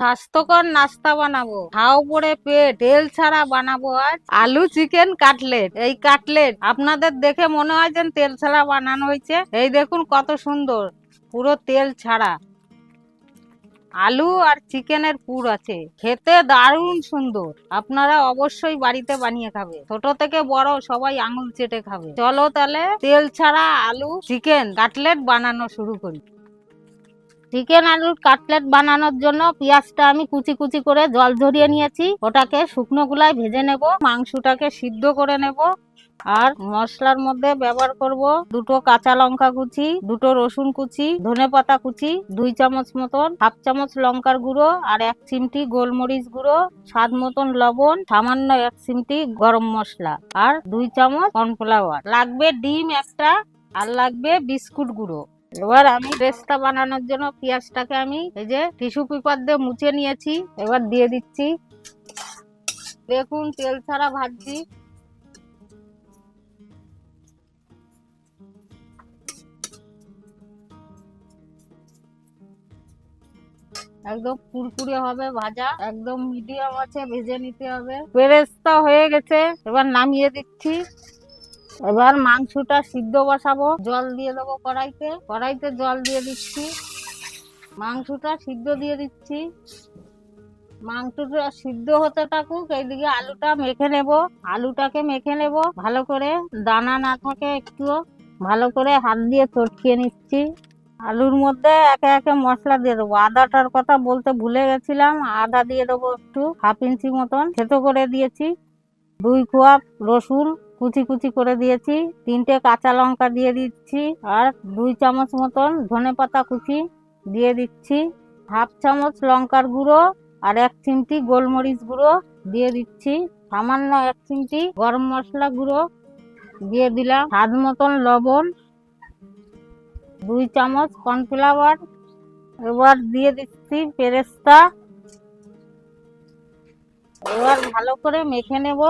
স্বাস্থ্যকর নাস্তা বানাবো, হাও পড়ে পেট, তেল ছাড়া বানাবো আজ আলু চিকেন কাটলেট। এই কাটলেট আপনাদের দেখে মনে হয় যেন তেল ছাড়া বানানো হয়েছে। এই দেখুন কত সুন্দর, পুরো তেল ছাড়া আলু আর চিকেনের পুর আছে, খেতে দারুণ সুন্দর। আপনারা অবশ্যই বাড়িতে বানিয়ে খাবে, ছোট থেকে বড় সবাই আঙুল চেটে খাবে। চলো তাহলে তেল ছাড়া আলু চিকেন কাটলেট বানানো শুরু করি। চিকেন আলুর কাটলেট বানানোর জন্য পেঁয়াজটা আমি কুচি কুচি করে জল ঝরিয়ে নিয়েছি, ওটাকে শুকনো গুলায় ভেজে নেব। মাংসটাকে সিদ্ধ করে নেব। আর মশলার মধ্যে ব্যবহার করব দুটো কাঁচা লঙ্কা কুচি, দুটো রসুন কুচি, ধনেপাতা কুচি 2 চামচ মতন, হাফ চামচ লঙ্কার গুঁড়ো আর 1 চিমটি গোলমরিচ গুঁড়ো, স্বাদ মতন লবণ, সামান্য 1 চিমটি গরম মশলা আর 2 চামচ কর্নফ্লাওয়ার। লাগবে ডিম একটা আর লাগবে বিস্কুট গুঁড়ো। এবার আমি পেস্টটা বানানোর জন্য পেঁয়াজটাকে আমি এই যে টিস্যু পেপার দিয়ে মুছে নিয়েছি, এবার দিয়ে দিচ্ছি। দেখুন তেল ছাড়া ভাজছি। একদম কুড়কুড়ে হবে ভাজা, একদম মিডিয়াম আছে ভেজে নিতে হবে। পেরেস্তা হয়ে গেছে, এবার নামিয়ে দিচ্ছি। এবার মাংসটা সিদ্ধ বসাবো, জল দিয়ে দেবো কড়াইতে জল দিয়ে দিচ্ছি। মাংসটা সিদ্ধ দিয়ে দিচ্ছি। মাংসটা সিদ্ধ হতে থাকুক, এইদিকে আলুটা মেখে নেব। আলুটাকে মেখে নেব ভালো করে, দানা না থাকে একটু, ভালো করে হাত দিয়ে চটকিয়ে নিচ্ছি। আলুর মধ্যে একে একে মশলা দিয়ে দেবো। আদাটার কথা বলতে ভুলে গেছিলাম, আদা দিয়ে দেবো একটু, হাফ ইঞ্চি মতন থেতো করে দিয়েছি। 2 কোয়া রসুন কুচি কুচি করে দিয়েছি, 3টে কাঁচা লঙ্কা দিয়ে দিচ্ছি আর 2 চামচ মতন ধনেপাতা কুচি দিয়ে দিচ্ছি। হাফ চামচ লঙ্কার গুঁড়ো আর 1 চিমটি গোলমরিচ গুঁড়ো দিয়ে দিচ্ছি। সামান্য 1 চিমটি গরম মশলা গুঁড়ো দিয়ে দিলাম। স্বাদ মতন লবণ, 2 চামচ কর্নফ্লাওয়ার। এবার দিয়ে দিচ্ছি পেরেস্তা। এবার ভালো করে মেখে নেব।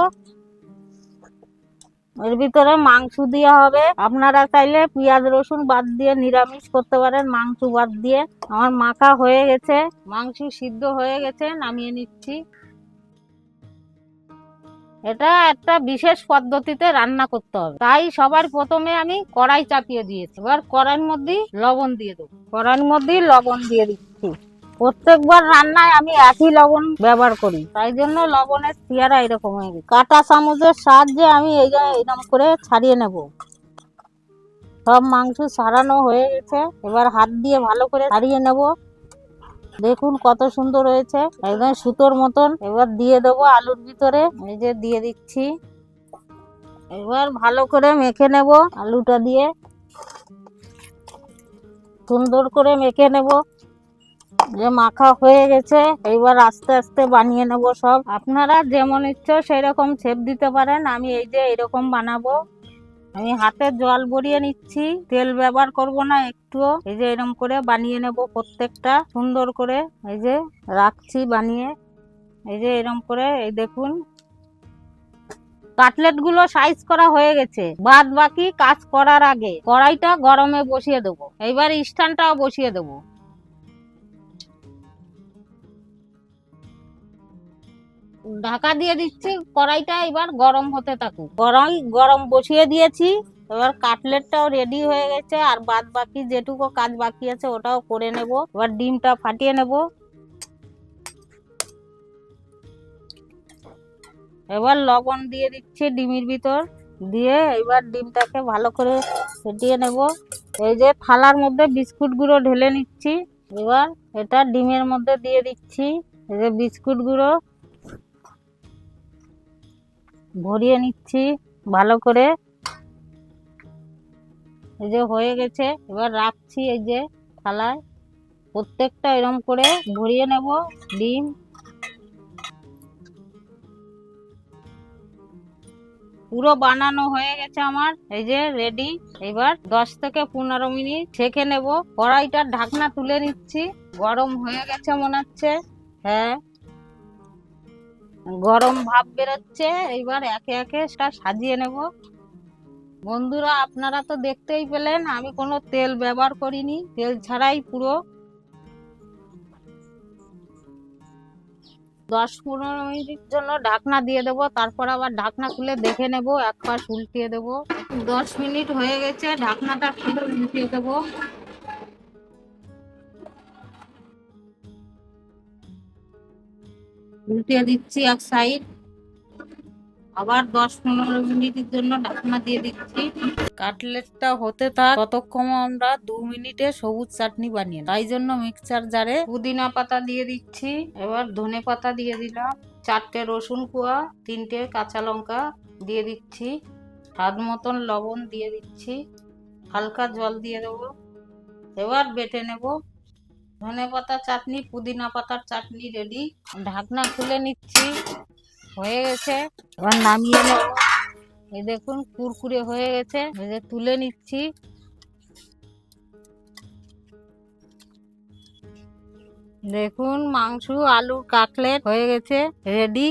এর ভিতরে মাংস দেওয়া হবে। আপনারা চাইলে পেঁয়াজ রসুন বাদ দিয়ে নিরামিষ করতে পারেন, মাংস বাদ দিয়ে। আমার মাখা হয়ে গেছে, মাংস সিদ্ধ হয়ে গেছে, নামিয়ে নিচ্ছি। এটা একটা বিশেষ পদ্ধতিতে রান্না করতে হবে, তাই সবার প্রথমে আমি কড়াই চাপিয়ে দিয়েছি। এবার কড়াইয়ের মধ্যে লবণ দিয়ে দেবো, কড়াইয়ের মধ্যে লবণ দিয়ে দিচ্ছি। প্রত্যেকবার রান্নায় আমি একই লবণ ব্যবহার করি, তাই জন্য লবণের চেহারা এরকম হয়ে গেছে। কাঁটা চামচের সাহায্যে আমি এইরকম করে ছাড়িয়ে নেব। সব মাংস ছাড়ানো হয়ে গেছে, এবার হাত দিয়ে ভালো করে ছাড়িয়ে নেব। দেখুন কত সুন্দর হয়েছে, একদম সুতোর মতন। এবার দিয়ে দেবো আলুর ভিতরে, এই যে দিয়ে দিচ্ছি। এবার ভালো করে মেখে নেব আলুটা দিয়ে, সুন্দর করে মেখে নেব। যে মাখা হয়ে গেছে, এইবার আস্তে আস্তে বানিয়ে নেব সব। আপনারা যেমন ইচ্ছে সেই রকম শেপ দিতে পারেন, আমি এই যে এরকম বানাবো। আমি হাতে জল ভরিয়ে নিচ্ছি, তেল ব্যবহার করব না একটুও। এই যে এরকম করে বানিয়ে নেব প্রত্যেকটা সুন্দর করে। এই যে রাখছি বানিয়ে, এই যে এরকম করে। এই দেখুন কাটলেট গুলো সাইজ করা হয়ে গেছে। বাদ বাকি কাজ করার আগে কড়াইটা গরমে বসিয়ে দেবো। এইবার স্ট্যান্ডটাও বসিয়ে দেবো। ঢাকা দিয়ে দিচ্ছি, কড়াইটা এবার গরম হতে থাকুক। কড়াই গরম বসিয়ে দিয়েছি। এবার কাটলেটটাও রেডি হয়ে গেছে, আর বাদ বাকি যেটুকু কাজ বাকি আছে ওটাও করে নেব। এবার ডিমটা ফাটিয়ে নেব। এবার লবণ দিয়ে দিচ্ছি ডিমের ভিতর, দিয়ে এবার ডিমটাকে ভালো করে ফেটিয়ে নেব। এই যে থালার মধ্যে বিস্কুট গুঁড়ো ঢেলে নিচ্ছি। এবার এটা ডিমের মধ্যে দিয়ে দিচ্ছি। এই যে বিস্কুট গুঁড়ো ভরিয়ে নিচ্ছি ভালো করে। এই যে হয়ে গেছে, এবার রাখছি এই যে থালায়। প্রত্যেকটা এরকম করে ভরিয়ে নেব ডিম। পুরো বানানো হয়ে গেছে আমার, এই যে রেডি। এবার 10 থেকে 15 মিনিট ছেঁকে নেব। কড়াইটার ঢাকনা তুলে নিচ্ছি। গরম হয়ে গেছে মনে হচ্ছে, হ্যাঁ গরম ভাব বেরোচ্ছে। এইবার একে একে সেটা সাজিয়ে নেব। বন্ধুরা আপনারা তো দেখতেই পেলেন, আমি কোনো তেল ব্যবহার করিনি, তেল ছাড়াই পুরো। 10-15 মিনিটের জন্য ঢাকনা দিয়ে দেবো, তারপর আবার ঢাকনা খুলে দেখে নেব, এক পাশ উল্টিয়ে দেবো। 10 মিনিট হয়ে গেছে, ঢাকনাটা খুলে উল্টিয়ে দেবো। উল্টিয়ে দিচ্ছি এক সাইড, আবার 10-15 মিনিটের জন্য ঢাকনা দিয়ে দিচ্ছি। কাটলেটটা হতে থাক, ততক্ষণ আমরা 2 মিনিটে সবুজ চাটনি বানিয়ে তাই জন্য মিক্সচার জারে পুদিনা পাতা দিয়ে দিচ্ছি, এবার ধনে পাতা দিয়ে দিলাম, 4টে রসুন কোয়া, 3টে কাঁচা লঙ্কা দিয়ে দিচ্ছি, স্বাদ মতন লবণ দিয়ে দিচ্ছি, হালকা জল দিয়ে দেবো, এবার বেটে নেব। ধনে পাতা চাটনি, পুদিনা পাতার চাটনি রেডি। ঢাকনা খুলে নিচ্ছি, হয়ে গেছে, এবার নামিয়ে নেব। এই দেখুন কুরকুরে হয়ে গেছে, এই যে তুলে নিচ্ছি। দেখুন মাংস আলুর কাটলেট হয়ে গেছে, রেডি।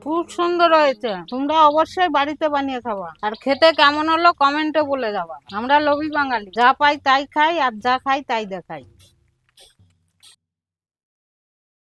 খুব সুন্দর হয়েছে, তোমরা অবশ্যই বাড়িতে বানিয়ে খাবা, আর খেতে কেমন হলো কমেন্টে বলে যাবা। আমরা লোভী বাঙালি, যা পাই তাই খাই আর যা খাই তাই দেখাই।